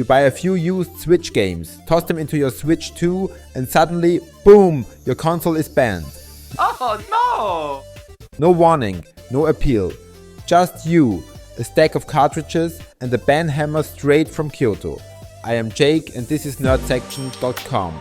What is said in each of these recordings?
You buy a few used Switch games, toss them into your Switch 2, and suddenly, boom, your console is banned. Oh no! No warning, no appeal. Just you, a stack of cartridges, and a ban hammer straight from Kyoto. I am Jake and this is nerdsection.com.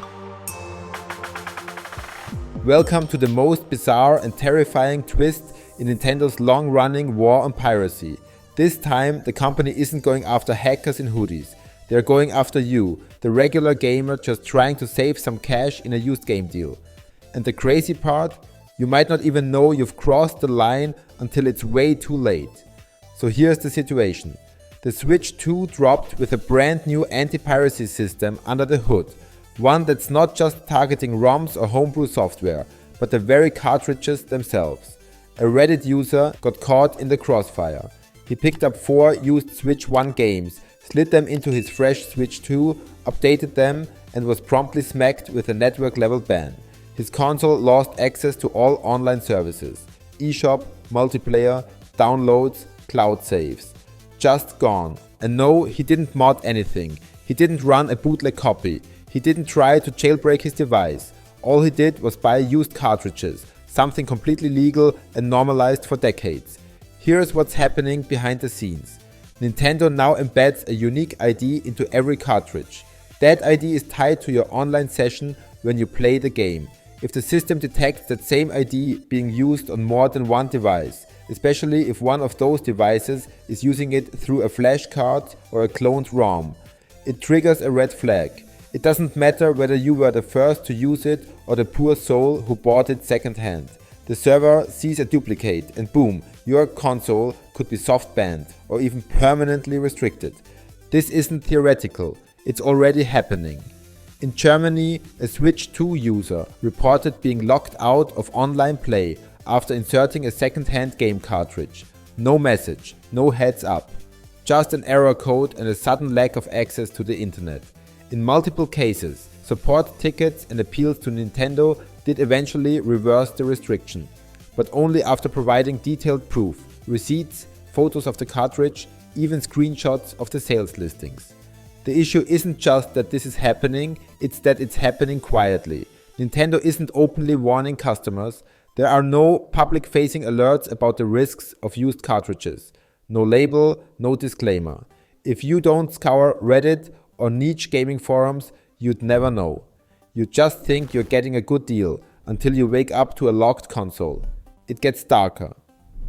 Welcome to the most bizarre and terrifying twist in Nintendo's long-running war on piracy. This time, the company isn't going after hackers in hoodies. They're going after you, the regular gamer just trying to save some cash in a used game deal. And the crazy part? You might not even know you've crossed the line until it's way too late. So here's the situation. The Switch 2 dropped with a brand new anti-piracy system under the hood. One that's not just targeting ROMs or homebrew software, but the very cartridges themselves. A Reddit user got caught in the crossfire. He picked up 4 used Switch 1 games, slid them into his fresh Switch 2, updated them, and was promptly smacked with a network-level ban. His console lost access to all online services, eShop, multiplayer, downloads, cloud saves. Just gone. And no, he didn't mod anything. He didn't run a bootleg copy. He didn't try to jailbreak his device. All he did was buy used cartridges, something completely legal and normalized for decades. Here's what's happening behind the scenes. Nintendo now embeds a unique ID into every cartridge. That ID is tied to your online session when you play the game. If the system detects that same ID being used on more than one device, especially if one of those devices is using it through a flash card or a cloned ROM, it triggers a red flag. It doesn't matter whether you were the first to use it or the poor soul who bought it secondhand. The server sees a duplicate and boom, your console could be soft banned or even permanently restricted. This isn't theoretical, it's already happening. In Germany, a Switch 2 user reported being locked out of online play after inserting a second-hand game cartridge. No message, no heads up. Just an error code and a sudden lack of access to the internet. In multiple cases, support tickets and appeals to Nintendo did eventually reverse the restriction, but only after providing detailed proof, receipts, photos of the cartridge, even screenshots of the sales listings. The issue isn't just that this is happening, it's that it's happening quietly. Nintendo isn't openly warning customers. There are no public-facing alerts about the risks of used cartridges. No label, no disclaimer. If you don't scour Reddit or niche gaming forums, you'd never know. You just think you're getting a good deal until you wake up to a locked console. It gets darker.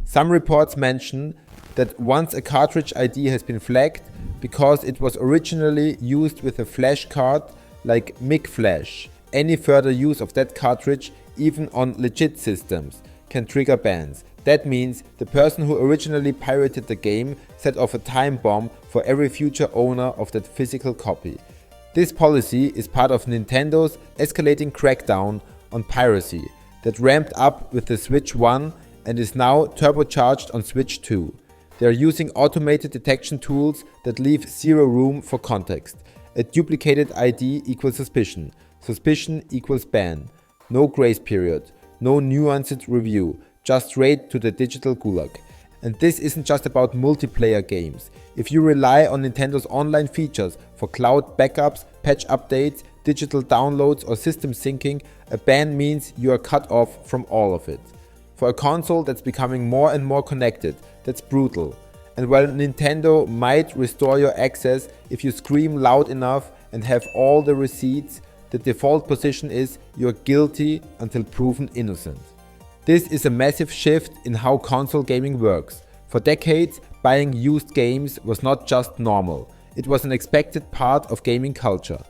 Some reports mention that once a cartridge ID has been flagged because it was originally used with a flash card like MIG Flash, any further use of that cartridge, even on legit systems, can trigger bans. That means the person who originally pirated the game set off a time bomb for every future owner of that physical copy. This policy is part of Nintendo's escalating crackdown on piracy that ramped up with the Switch 1 and is now turbocharged on Switch 2. They are using automated detection tools that leave zero room for context. A duplicated ID equals suspicion. Suspicion equals ban. No grace period. No nuanced review. Just straight to the digital gulag. And this isn't just about multiplayer games. If you rely on Nintendo's online features for cloud backups, patch updates, digital downloads or system syncing, a ban means you are cut off from all of it. For a console that's becoming more and more connected, that's brutal. And while Nintendo might restore your access if you scream loud enough and have all the receipts, the default position is you're guilty until proven innocent. This is a massive shift in how console gaming works. For decades, buying used games was not just normal, it was an expected part of gaming culture.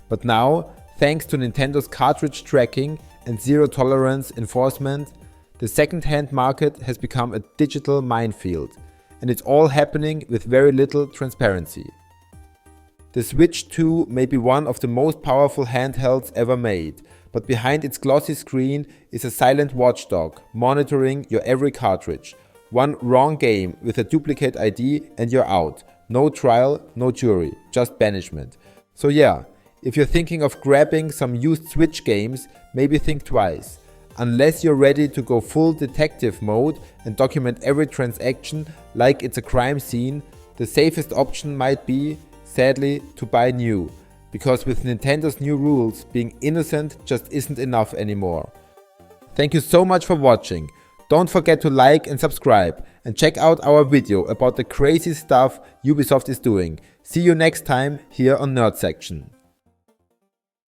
But now, thanks to Nintendo's cartridge tracking and zero tolerance enforcement, the second-hand market has become a digital minefield, and it's all happening with very little transparency. The Switch 2 may be one of the most powerful handhelds ever made, but behind its glossy screen is a silent watchdog monitoring your every cartridge. One wrong game with a duplicate ID and you're out. No trial, no jury, just banishment. So yeah, if you're thinking of grabbing some used Switch games, maybe think twice. Unless you're ready to go full detective mode and document every transaction like it's a crime scene, the safest option might be sadly, to buy new. Because with Nintendo's new rules, being innocent just isn't enough anymore. Thank you so much for watching. Don't forget to like and subscribe, and check out our video about the crazy stuff Ubisoft is doing. See you next time here on Nerd Section.